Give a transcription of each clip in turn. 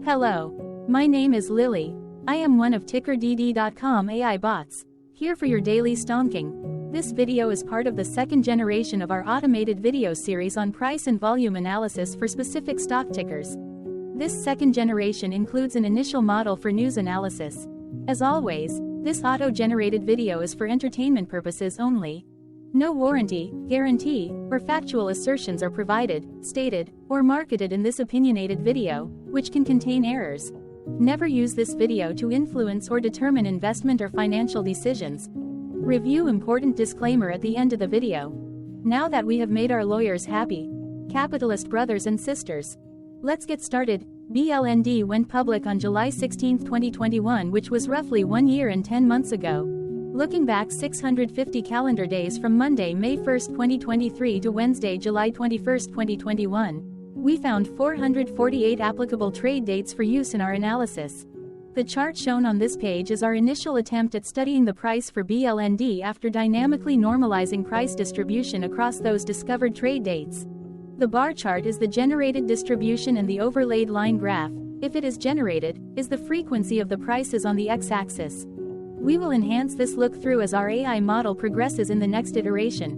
Hello. My name is Lily. I am one of TickerDD.com AI bots, here for your daily stonking. This video is part of the second generation of our automated video series on price and volume analysis for specific stock tickers. This second generation includes an initial model for news analysis. As always, this auto-generated video is for entertainment purposes only. No warranty, guarantee, or factual assertions are provided, stated, or marketed in this opinionated video, which can contain errors. Never use this video to influence or determine investment or financial decisions. Review important disclaimer at the end of the video. Now that we have made our lawyers happy, capitalist brothers and sisters, let's get started. BLND went public on July 16, 2021, which was roughly 1 year and 10 months ago. Looking back 650 calendar days from Monday, May 1, 2023 to Wednesday, July 21, 2021, we found 448 applicable trade dates for use in our analysis. The chart shown on this page is our initial attempt at studying the price for BLND after dynamically normalizing price distribution across those discovered trade dates. The bar chart is the generated distribution and the overlaid line graph, if it is generated, is the frequency of the prices on the x-axis. We will enhance this look-through as our AI model progresses in the next iteration.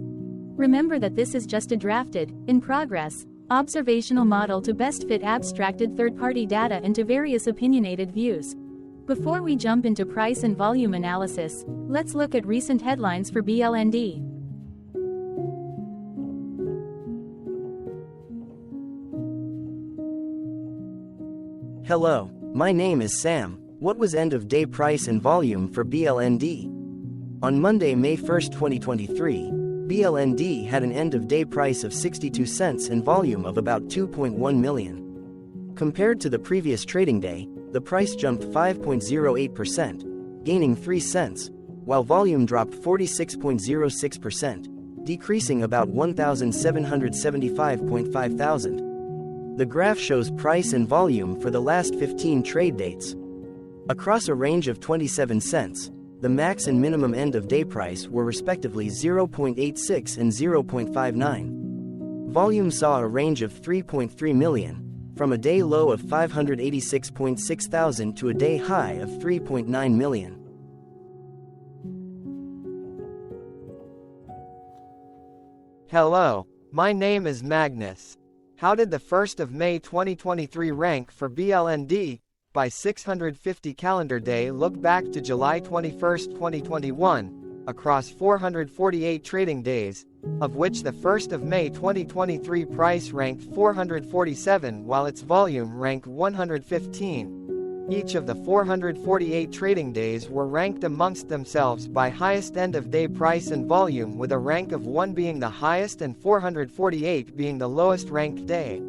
Remember that this is just a drafted, in progress, observational model to best fit abstracted third-party data into various opinionated views. Before we jump into price and volume analysis, let's look at recent headlines for BLND. Hello, my name is Sam. What was end-of-day price and volume for BLND? On Monday, May 1, 2023, BLND had an end-of-day price of 62 cents and volume of about 2.1 million. Compared to the previous trading day, the price jumped 5.08%, gaining 3 cents, while volume dropped 46.06%, decreasing about 1,775.5 thousand. The graph shows price and volume for the last 15 trade dates. Across a range of 27 cents, the max and minimum end-of-day price were respectively 0.86 and 0.59. Volume saw a range of 3.3 million, from a day low of 586.6 thousand to a day high of 3.9 million. Hello, my name is Magnus. How did the 1st of May 2023 rank for BLND? By 650 calendar day look back to July 21, 2021, across 448 trading days, of which the 1st of May 2023 price ranked 447 while its volume ranked 115. Each of the 448 trading days were ranked amongst themselves by highest end-of-day price and volume, with a rank of 1 being the highest and 448 being the lowest ranked day.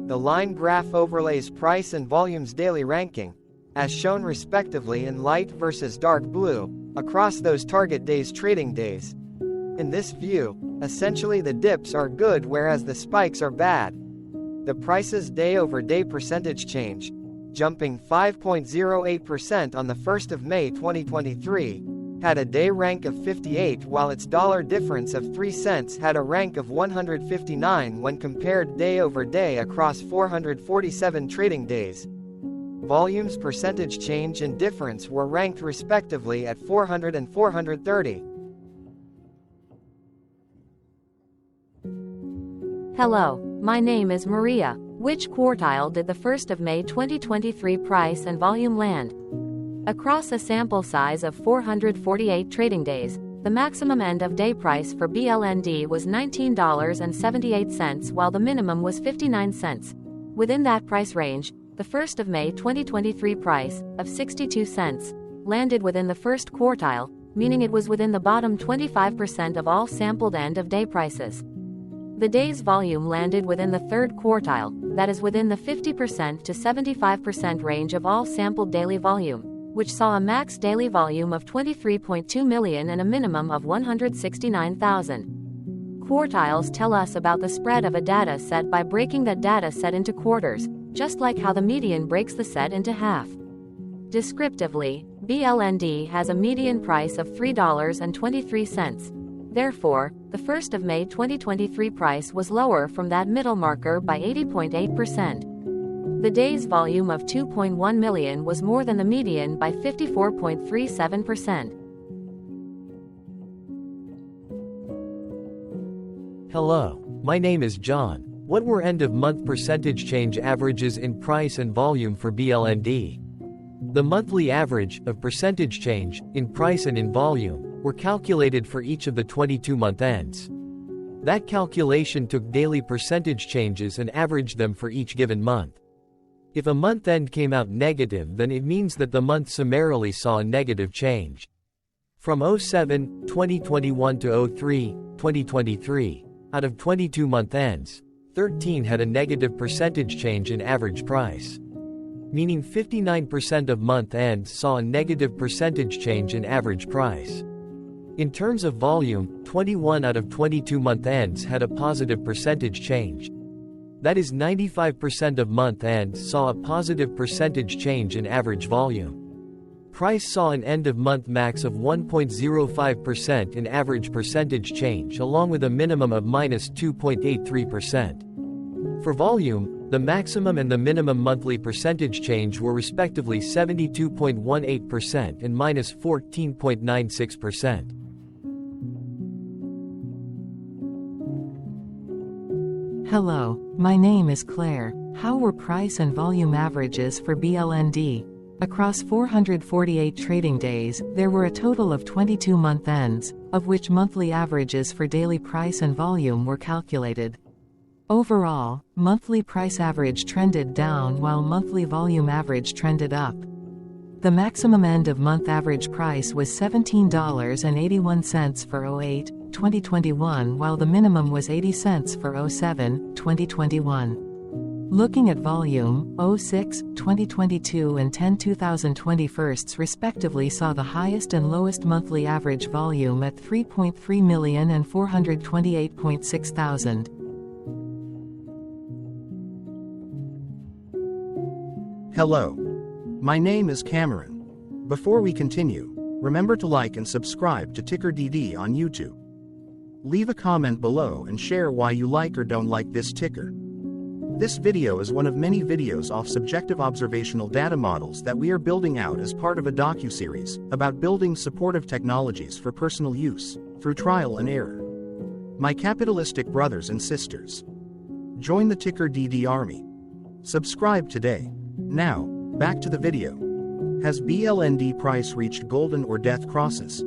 The line graph overlays price and volume's daily ranking, as shown respectively in light versus dark blue, across those target days' trading days. In this view, essentially the dips are good whereas the spikes are bad. The price's day-over-day percentage change, jumping 5.08% on the 1st of May 2023, had a day rank of 58 while its dollar difference of 3 cents had a rank of 159 when compared day over day across 447 trading days. Volume's percentage change and difference were ranked respectively at 400 and 430. Hello, my name is Maria. Which quartile did the 1st of May 2023 price and volume land? Across a sample size of 448 trading days, the maximum end-of-day price for BLND was $19.78 while the minimum was 59 cents. Within that price range, the 1st of May 2023 price, of 62 cents, landed within the first quartile, meaning it was within the bottom 25% of all sampled end-of-day prices. The day's volume landed within the third quartile, that is within the 50% to 75% range of all sampled daily volume, which saw a max daily volume of 23.2 million and a minimum of 169,000. Quartiles tell us about the spread of a data set by breaking that data set into quarters, just like how the median breaks the set into half. Descriptively, BLND has a median price of $3.23. Therefore, the 1st of May 2023 price was lower from that middle marker by 80.8%. The day's volume of 2.1 million was more than the median by 54.37%. Hello, my name is John. What were end-of-month percentage change averages in price and volume for BLND? The monthly average of percentage change in price and in volume were calculated for each of the 22 month ends. That calculation took daily percentage changes and averaged them for each given month. If a month end came out negative, then it means that the month summarily saw a negative change. From 07/2021 to 03/2023, out of 22 month ends, 13 had a negative percentage change in average price. Meaning 59% of month ends saw a negative percentage change in average price. In terms of volume, 21 out of 22 month ends had a positive percentage change. That is 95% of month ends saw a positive percentage change in average volume. Price saw an end-of-month max of 1.05% in average percentage change along with a minimum of -2.83%. For volume, the maximum and the minimum monthly percentage change were respectively 72.18% and -14.96%. Hello, my name is Claire. How were price and volume averages for BLND? Across 448 trading days, there were a total of 22 month ends, of which monthly averages for daily price and volume were calculated. Overall, monthly price average trended down while monthly volume average trended up. The maximum end-of-month average price was $17.81 for 08/2021 while the minimum was 80 cents for 07/2021. Looking at volume, 06/2022 and 10/2021 respectively saw the highest and lowest monthly average volume at 3.3 million and 428.6 thousand. Hello. My name is Cameron. Before we continue, remember to like and subscribe to TickerDD on YouTube. Leave a comment below and share why you like or don't like this ticker. This video is one of many videos off subjective observational data models that we are building out as part of a docuseries about building supportive technologies for personal use, through trial and error. My capitalistic brothers and sisters, join the TickerDD army. Subscribe today. Now, back to the video. Has BLND price reached golden or death crosses?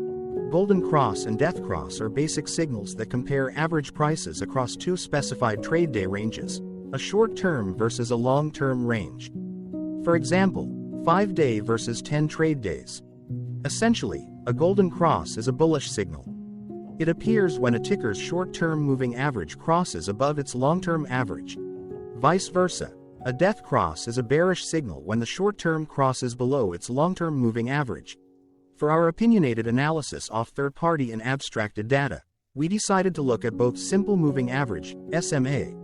Golden cross and death cross are basic signals that compare average prices across two specified trade day ranges, a short-term versus a long-term range. For example, 5-day versus 10 trade days. Essentially, a golden cross is a bullish signal. It appears when a ticker's short-term moving average crosses above its long-term average. Vice versa, a death cross is a bearish signal when the short-term crosses below its long-term moving average. For our opinionated analysis off third-party and abstracted data, we decided to look at both simple moving average, SMA,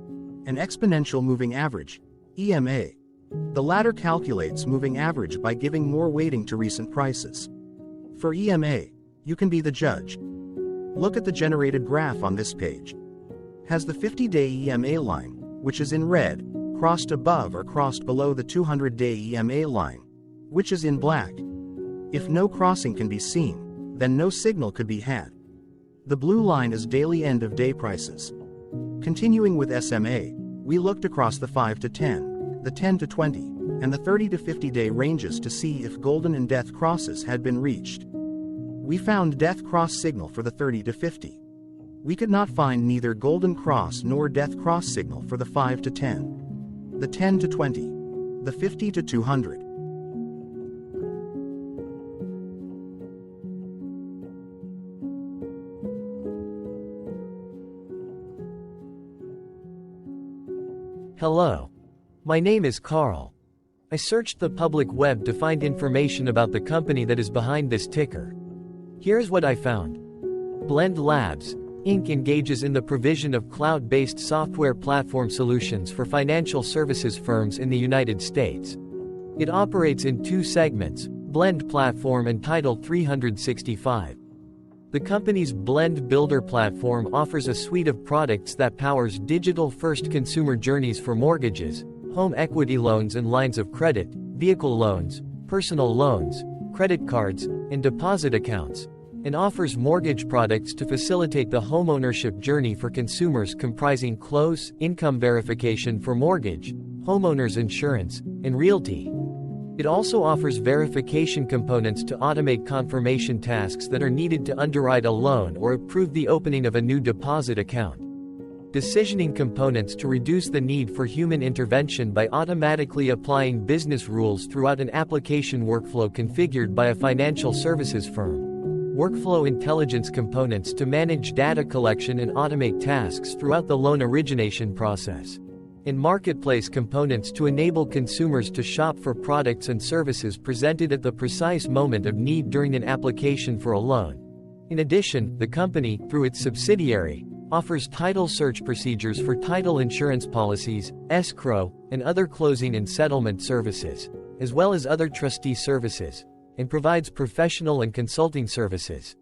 and exponential moving average, EMA. The latter calculates moving average by giving more weighting to recent prices. For EMA, you can be the judge. Look at the generated graph on this page. Has the 50-day EMA line, which is in red, crossed above or crossed below the 200-day EMA line, which is in black? If no crossing can be seen, then no signal could be had. The blue line is daily end-of-day prices. Continuing with SMA, we looked across the 5 to 10, the 10 to 20, and the 30 to 50-day ranges to see if golden and death crosses had been reached. We found death cross signal for the 30 to 50. We could not find neither golden cross nor death cross signal for the 5 to 10, the 10 to 20, the 50 to 200. Hello. My name is Carl. I searched the public web to find information about the company that is behind this ticker. Here's what I found. BLND Labs, Inc. engages in the provision of cloud-based software platform solutions for financial services firms in the United States. It operates in two segments, BLND Platform and Title 365. The company's BLND Builder platform offers a suite of products that powers digital-first consumer journeys for mortgages, home equity loans and lines of credit, vehicle loans, personal loans, credit cards, and deposit accounts, and offers mortgage products to facilitate the homeownership journey for consumers, comprising close income verification for mortgage, homeowners insurance, and realty. It also offers verification components to automate confirmation tasks that are needed to underwrite a loan or approve the opening of a new deposit account. Decisioning components to reduce the need for human intervention by automatically applying business rules throughout an application workflow configured by a financial services firm. Workflow intelligence components to manage data collection and automate tasks throughout the loan origination process. And marketplace components to enable consumers to shop for products and services presented at the precise moment of need during an application for a loan. In addition, the company, through its subsidiary, offers title search procedures for title insurance policies, escrow, and other closing and settlement services, as well as other trustee services, and provides professional and consulting services.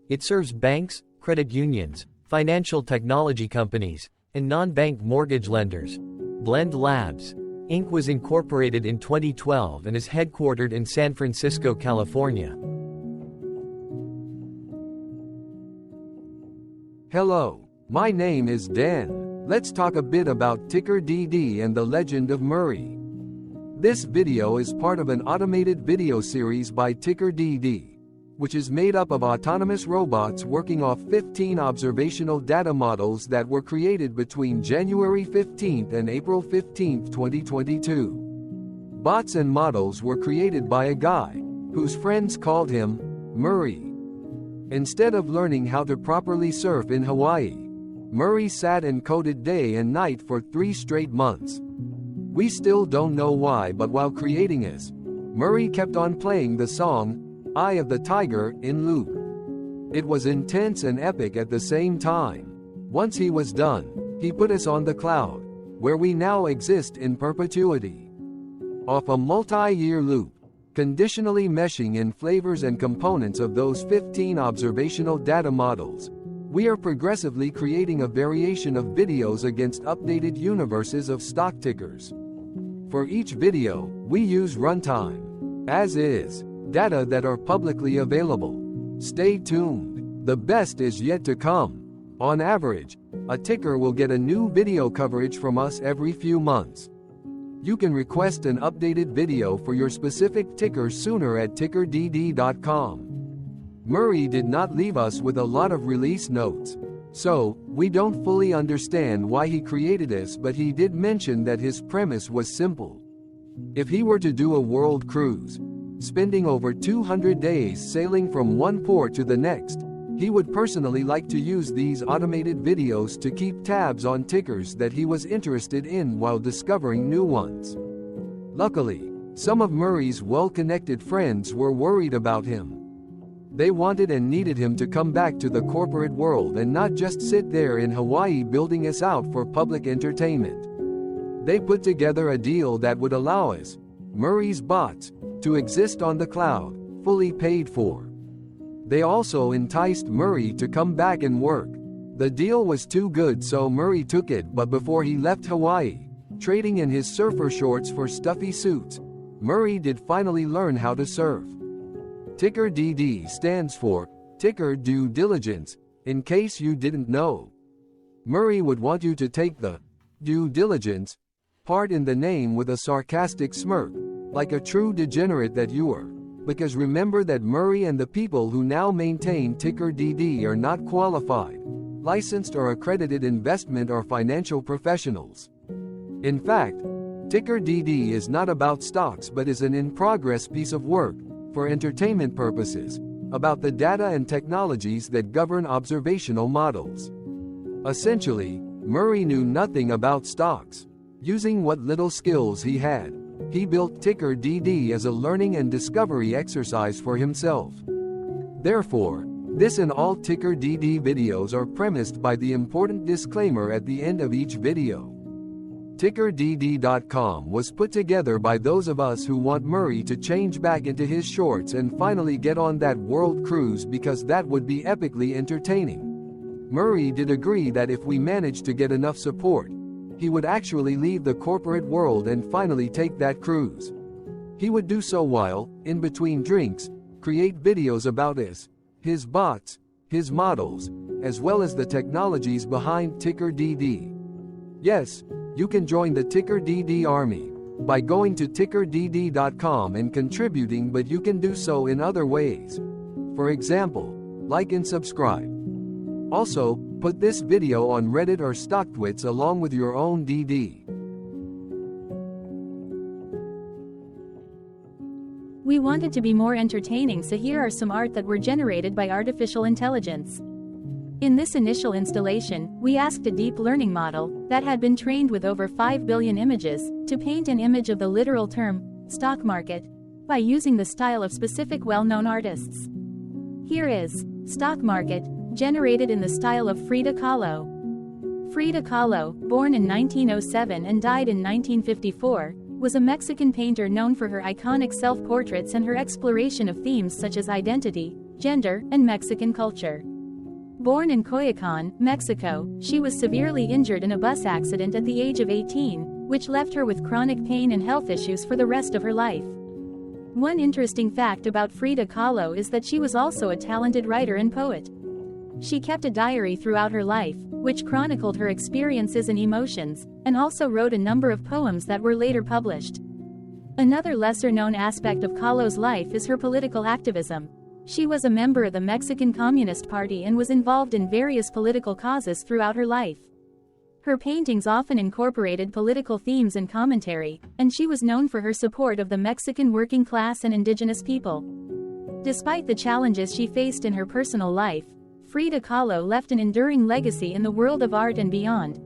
It serves banks, credit unions, financial technology companies, and non-bank mortgage lenders. BLND Labs, Inc. was incorporated in 2012 and is headquartered in San Francisco, California. Hello. My name is Dan. Let's talk a bit about TickerDD and the legend of Murray. This video is part of an automated video series by TickerDD, which is made up of autonomous robots working off 15 observational data models that were created between January 15 and April 15, 2022. Bots and models were created by a guy, whose friends called him Murray. Instead of learning how to properly surf in Hawaii, Murray sat and coded day and night for 3 straight months. We still don't know why, but while creating this, Murray kept on playing the song, Eye of the Tiger, in loop. It was intense and epic at the same time. Once he was done, he put us on the cloud, where we now exist in perpetuity. Off a multi-year loop, conditionally meshing in flavors and components of those 15 observational data models, we are progressively creating a variation of videos against updated universes of stock tickers. For each video, we use runtime, as is, data that are publicly available. Stay tuned. The best is yet to come. On average, a ticker will get a new video coverage from us every few months. You can request an updated video for your specific ticker sooner at TickerDD.com. Murray did not leave us with a lot of release notes, so we don't fully understand why he created this, but he did mention that his premise was simple. If he were to do a world cruise, spending over 200 days sailing from one port to the next, he would personally like to use these automated videos to keep tabs on tickers that he was interested in while discovering new ones. Luckily, some of Murray's well-connected friends were worried about him. They wanted and needed him to come back to the corporate world and not just sit there in Hawaii building us out for public entertainment. They put together a deal that would allow us, Murray's bots, to exist on the cloud, fully paid for. They also enticed Murray to come back and work. The deal was too good, so Murray took it, but before he left Hawaii, trading in his surfer shorts for stuffy suits, Murray did finally learn how to surf. TickerDD stands for Ticker Due Diligence, in case you didn't know. Murray would want you to take the due diligence part in the name with a sarcastic smirk, like a true degenerate that you are, because remember that Murray and the people who now maintain TickerDD are not qualified, licensed or accredited investment or financial professionals. In fact, TickerDD is not about stocks but is an in-progress piece of work, for entertainment purposes, about the data and technologies that govern observational models. Essentially, Murray knew nothing about stocks. Using what little skills he had, he built TickerDD as a learning and discovery exercise for himself. Therefore, this and all TickerDD videos are premised by the important disclaimer at the end of each video. TickerDD.com was put together by those of us who want Murray to change back into his shorts and finally get on that world cruise, because that would be epically entertaining. Murray did agree that if we managed to get enough support, he would actually leave the corporate world and finally take that cruise. He would do so while, in between drinks, create videos about his bots, his models, as well as the technologies behind TickerDD. Yes, you can join the TickerDD army by going to TickerDD.com and contributing, but you can do so in other ways. For example, like and subscribe. Also, put this video on Reddit or StockTwits along with your own DD. We wanted to be more entertaining, so here are some art that were generated by artificial intelligence. In this initial installation, we asked a deep learning model that had been trained with over 5 billion images to paint an image of the literal term stock market by using the style of specific well-known artists. Here is stock market, generated in the style of Frida Kahlo. Frida Kahlo, born in 1907 and died in 1954, was a Mexican painter known for her iconic self-portraits and her exploration of themes such as identity, gender, and Mexican culture. Born in Coyoacán, Mexico, she was severely injured in a bus accident at the age of 18, which left her with chronic pain and health issues for the rest of her life. One interesting fact about Frida Kahlo is that she was also a talented writer and poet. She kept a diary throughout her life, which chronicled her experiences and emotions, and also wrote a number of poems that were later published. Another lesser-known aspect of Kahlo's life is her political activism. She was a member of the Mexican Communist Party and was involved in various political causes throughout her life. Her paintings often incorporated political themes and commentary, and she was known for her support of the Mexican working class and indigenous people. Despite the challenges she faced in her personal life, Frida Kahlo left an enduring legacy in the world of art and beyond.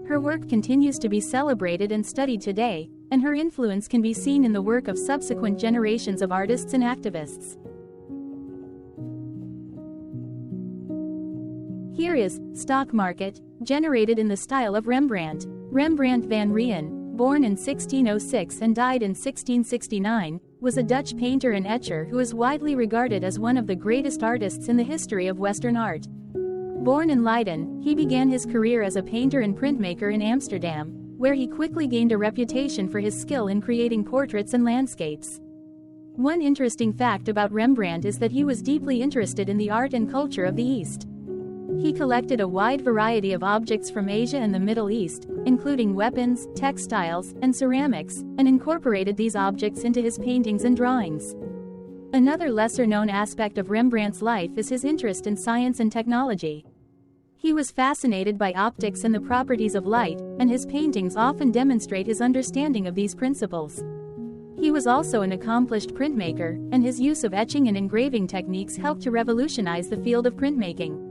Her work continues to be celebrated and studied today, and her influence can be seen in the work of subsequent generations of artists and activists. Here is stock market, generated in the style of Rembrandt. Rembrandt van Rijn, born in 1606 and died in 1669, was a Dutch painter and etcher who is widely regarded as one of the greatest artists in the history of Western art. Born in Leiden, he began his career as a painter and printmaker in Amsterdam, where he quickly gained a reputation for his skill in creating portraits and landscapes. One interesting fact about Rembrandt is that he was deeply interested in the art and culture of the East. He collected a wide variety of objects from Asia and the Middle East, including weapons, textiles, and ceramics, and incorporated these objects into his paintings and drawings. Another lesser-known aspect of Rembrandt's life is his interest in science and technology. He was fascinated by optics and the properties of light, and his paintings often demonstrate his understanding of these principles. He was also an accomplished printmaker, and his use of etching and engraving techniques helped to revolutionize the field of printmaking.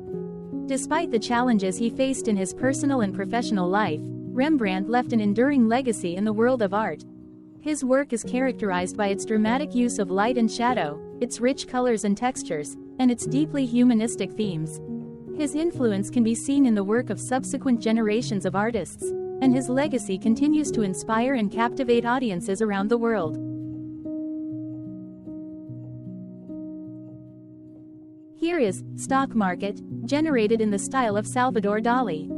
Despite the challenges he faced in his personal and professional life, Rembrandt left an enduring legacy in the world of art. His work is characterized by its dramatic use of light and shadow, its rich colors and textures, and its deeply humanistic themes. His influence can be seen in the work of subsequent generations of artists, and his legacy continues to inspire and captivate audiences around the world. Here is stock market, generated in the style of Salvador Dali.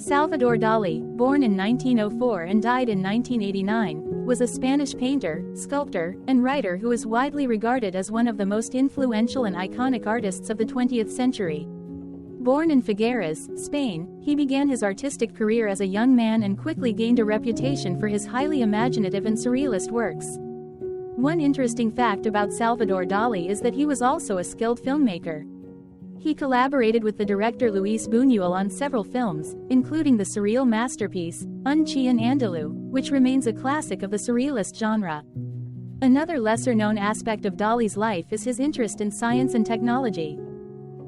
Salvador Dali, born in 1904 and died in 1989, was a Spanish painter, sculptor, and writer who is widely regarded as one of the most influential and iconic artists of the 20th century. Born in Figueres, Spain, he began his artistic career as a young man and quickly gained a reputation for his highly imaginative and surrealist works. One interesting fact about Salvador Dali is that he was also a skilled filmmaker. He collaborated with the director Luis Buñuel on several films, including the surreal masterpiece, Un Chien Andalou, which remains a classic of the surrealist genre. Another lesser-known aspect of Dali's life is his interest in science and technology.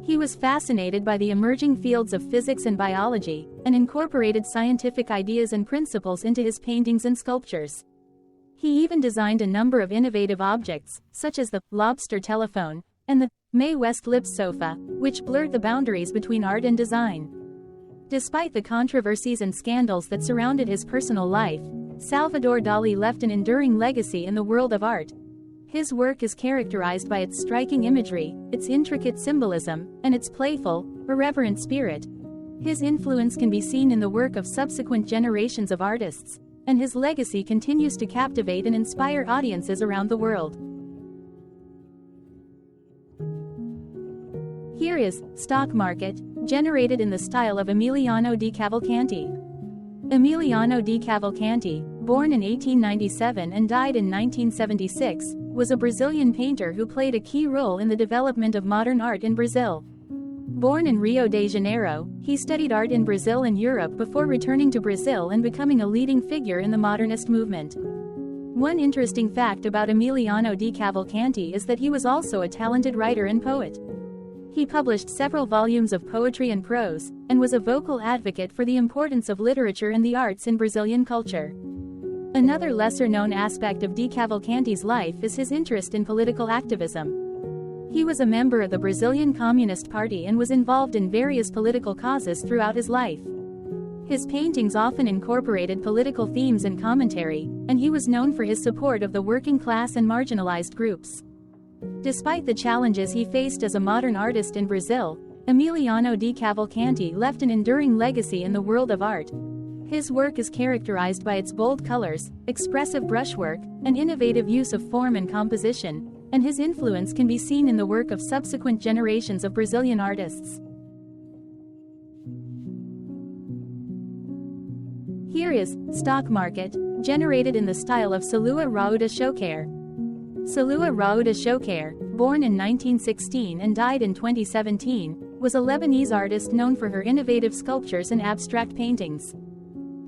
He was fascinated by the emerging fields of physics and biology, and incorporated scientific ideas and principles into his paintings and sculptures. He even designed a number of innovative objects, such as the lobster telephone and the Mae West Lips sofa, which blurred the boundaries between art and design. Despite the controversies and scandals that surrounded his personal life, Salvador Dali left an enduring legacy in the world of art. His work is characterized by its striking imagery, its intricate symbolism, and its playful, irreverent spirit. His influence can be seen in the work of subsequent generations of artists, and his legacy continues to captivate and inspire audiences around the world. Here is Stock Market, generated in the style of Emiliano di Cavalcanti. Emiliano di Cavalcanti, born in 1897 and died in 1976, was a Brazilian painter who played a key role in the development of modern art in Brazil. Born in Rio de Janeiro, he studied art in Brazil and Europe before returning to Brazil and becoming a leading figure in the modernist movement. One interesting fact about Emiliano di Cavalcanti is that he was also a talented writer and poet. He published several volumes of poetry and prose, and was a vocal advocate for the importance of literature and the arts in Brazilian culture. Another lesser-known aspect of Di Cavalcanti's life is his interest in political activism. He was a member of the Brazilian Communist Party and was involved in various political causes throughout his life. His paintings often incorporated political themes and commentary, and he was known for his support of the working class and marginalized groups. Despite the challenges he faced as a modern artist in Brazil, Emiliano di Cavalcanti left an enduring legacy in the world of art. His work is characterized by its bold colors, expressive brushwork, and innovative use of form and composition, and his influence can be seen in the work of subsequent generations of Brazilian artists. Here is Stock Market, generated in the style of Salua Rauda Choquer. Salua Rauda Choquer, born in 1916 and died in 2017, was a Lebanese artist known for her innovative sculptures and abstract paintings.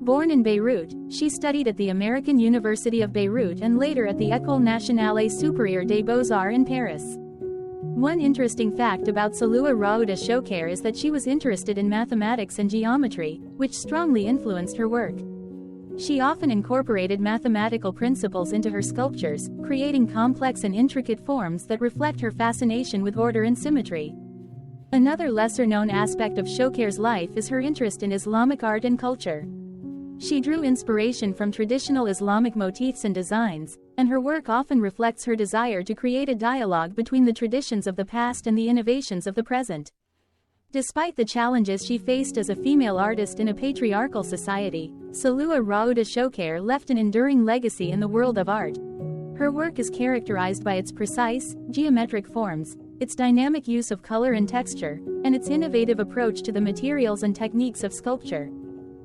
Born in Beirut, she studied at the American University of Beirut and later at the École Nationale Supérieure des Beaux-Arts in Paris. One interesting fact about Salua Rauda Choquer is that she was interested in mathematics and geometry, which strongly influenced her work. She often incorporated mathematical principles into her sculptures, creating complex and intricate forms that reflect her fascination with order and symmetry. Another lesser-known aspect of Choquer's life is her interest in Islamic art and culture. She drew inspiration from traditional Islamic motifs and designs, and her work often reflects her desire to create a dialogue between the traditions of the past and the innovations of the present. Despite the challenges she faced as a female artist in a patriarchal society, Salua Rauda Choquer left an enduring legacy in the world of art. Her work is characterized by its precise, geometric forms, its dynamic use of color and texture, and its innovative approach to the materials and techniques of sculpture.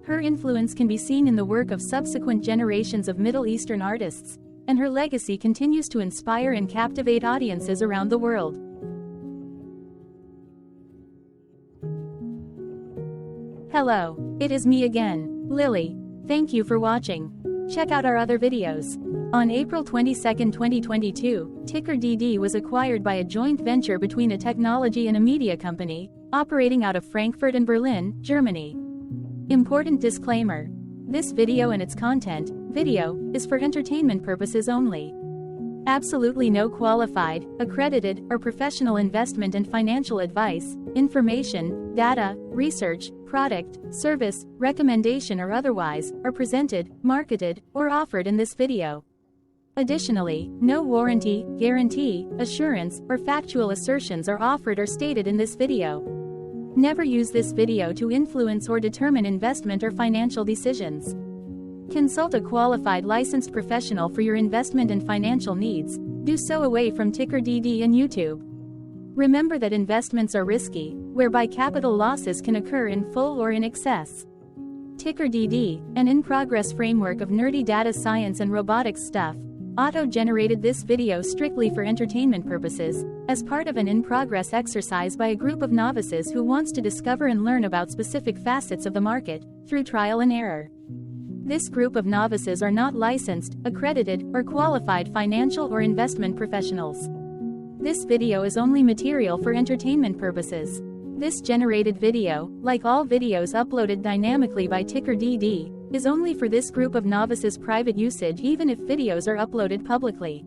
Her influence can be seen in the work of subsequent generations of Middle Eastern artists, and her legacy continues to inspire and captivate audiences around the world. Hello, it is me again, Lily. Thank you for watching. Check out our other videos. On April 22, 2022, TickerDD was acquired by a joint venture between a technology and a media company, operating out of Frankfurt and Berlin, Germany. Important disclaimer. This video and its content, is for entertainment purposes only. Absolutely no qualified, accredited, or professional investment and financial advice, information, data, research, product, service, recommendation or otherwise, are presented, marketed, or offered in this video. Additionally, no warranty, guarantee, assurance, or factual assertions are offered or stated in this video. Never use this video to influence or determine investment or financial decisions. Consult a qualified licensed professional for your investment and financial needs. Do so away from TickerDD and YouTube. Remember that investments are risky, whereby capital losses can occur in full or in excess. TickerDD, an in-progress framework of nerdy data science and robotics stuff, auto-generated this video strictly for entertainment purposes, as part of an in-progress exercise by a group of novices who wants to discover and learn about specific facets of the market, through trial and error. This group of novices are not licensed, accredited, or qualified financial or investment professionals. This video is only material for entertainment purposes. This generated video, like all videos uploaded dynamically by TickerDD, is only for this group of novices' private usage even if videos are uploaded publicly.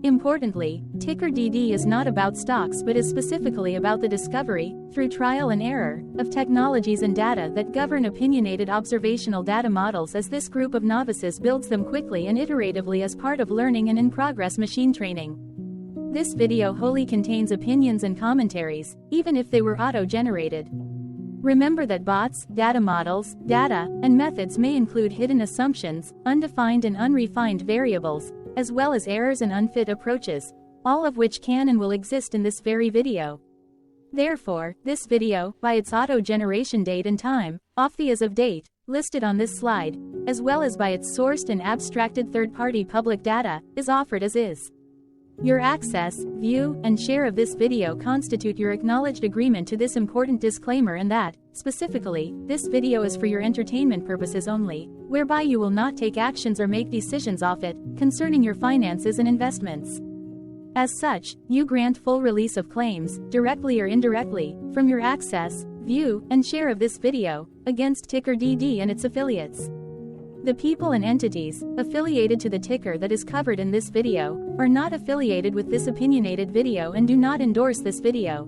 Importantly, TickerDD is not about stocks but is specifically about the discovery, through trial and error, of technologies and data that govern opinionated observational data models as this group of novices builds them quickly and iteratively as part of learning and in-progress machine training. This video wholly contains opinions and commentaries, even if they were auto-generated. Remember that bots, data models, data, and methods may include hidden assumptions, undefined and unrefined variables, as well as errors and unfit approaches, all of which can and will exist in this very video. Therefore, this video, by its auto-generation date and time, off the as of date, listed on this slide, as well as by its sourced and abstracted third-party public data, is offered as is. Your access, view, and share of this video constitute your acknowledged agreement to this important disclaimer, and that, specifically, this video is for your entertainment purposes only, whereby you will not take actions or make decisions off it, concerning your finances and investments. As such, you grant full release of claims, directly or indirectly, from your access, view, and share of this video, against TickerDD and its affiliates. The people and entities affiliated to the ticker that is covered in this video are not affiliated with this opinionated video and do not endorse this video.